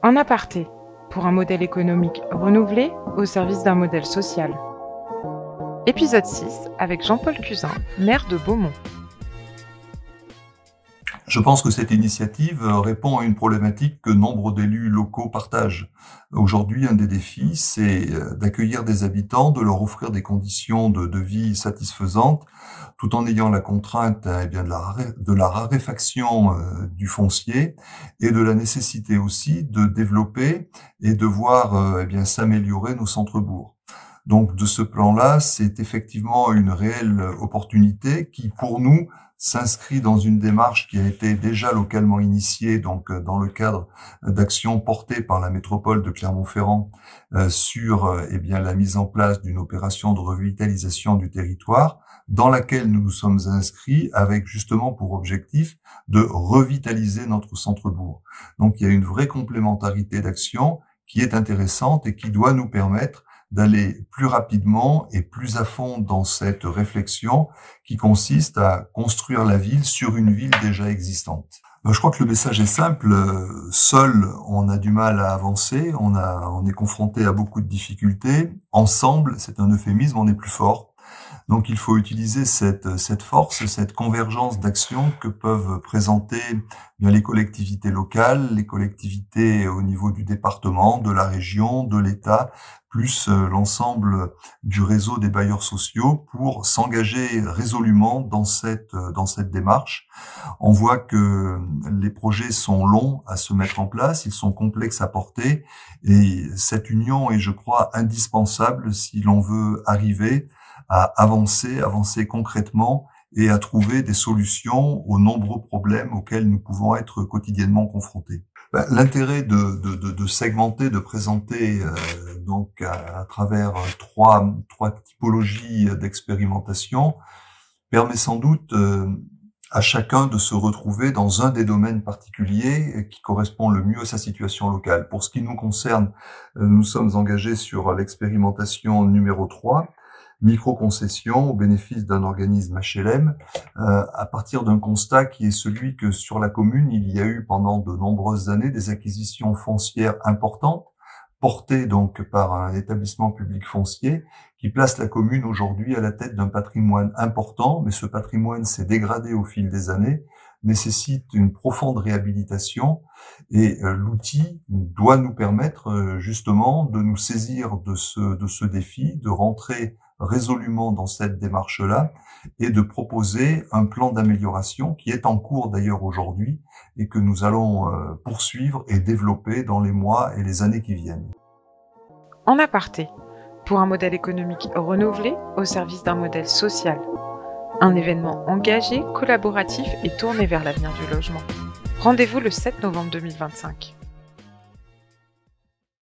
En aparté, pour un modèle économique renouvelé au service d'un modèle social. Épisode 6 avec Jean-Paul Cusin, maire de Beaumont. Je pense que cette initiative répond à une problématique que nombre d'élus locaux partagent. Aujourd'hui, un des défis, c'est d'accueillir des habitants, de leur offrir des conditions de vie satisfaisantes, tout en ayant la contrainte de la raréfaction du foncier et de la nécessité aussi de développer et de voir s'améliorer nos centres-bourgs. Donc, de ce plan-là, c'est effectivement une réelle opportunité qui, pour nous, s'inscrit dans une démarche qui a été déjà localement initiée, donc dans le cadre d'actions portées par la métropole de Clermont-Ferrand sur la mise en place d'une opération de revitalisation du territoire, dans laquelle nous nous sommes inscrits avec justement pour objectif de revitaliser notre centre-bourg. Donc, il y a une vraie complémentarité d'action qui est intéressante et qui doit nous permettre d'aller plus rapidement et plus à fond dans cette réflexion qui consiste à construire la ville sur une ville déjà existante. Je crois que le message est simple. Seul, on a du mal à avancer, on est confronté à beaucoup de difficultés. Ensemble, c'est un euphémisme, on est plus fort. Donc il faut utiliser cette force, cette convergence d'actions que peuvent présenter les collectivités locales, les collectivités au niveau du département, de la région, de l'État, plus l'ensemble du réseau des bailleurs sociaux pour s'engager résolument dans cette démarche. On voit que les projets sont longs à se mettre en place, ils sont complexes à porter et cette union est, je crois, indispensable si l'on veut arriver à avancer concrètement et à trouver des solutions aux nombreux problèmes auxquels nous pouvons être quotidiennement confrontés. L'intérêt de segmenter, de présenter donc à travers trois typologies d'expérimentation permet sans doute à chacun de se retrouver dans un des domaines particuliers qui correspond le mieux à sa situation locale. Pour ce qui nous concerne, nous sommes engagés sur l'expérimentation numéro 3, micro-concession au bénéfice d'un organisme HLM, à partir d'un constat qui est celui que sur la commune, il y a eu pendant de nombreuses années des acquisitions foncières importantes, portées donc par un établissement public foncier, qui place la commune aujourd'hui à la tête d'un patrimoine important, mais ce patrimoine s'est dégradé au fil des années, nécessite une profonde réhabilitation, et l'outil doit nous permettre justement de nous saisir de ce défi, de rentrer résolument dans cette démarche-là et de proposer un plan d'amélioration qui est en cours d'ailleurs aujourd'hui et que nous allons poursuivre et développer dans les mois et les années qui viennent. En aparté, pour un modèle économique renouvelé au service d'un modèle social. Un événement engagé, collaboratif et tourné vers l'avenir du logement. Rendez-vous le 7 novembre 2025.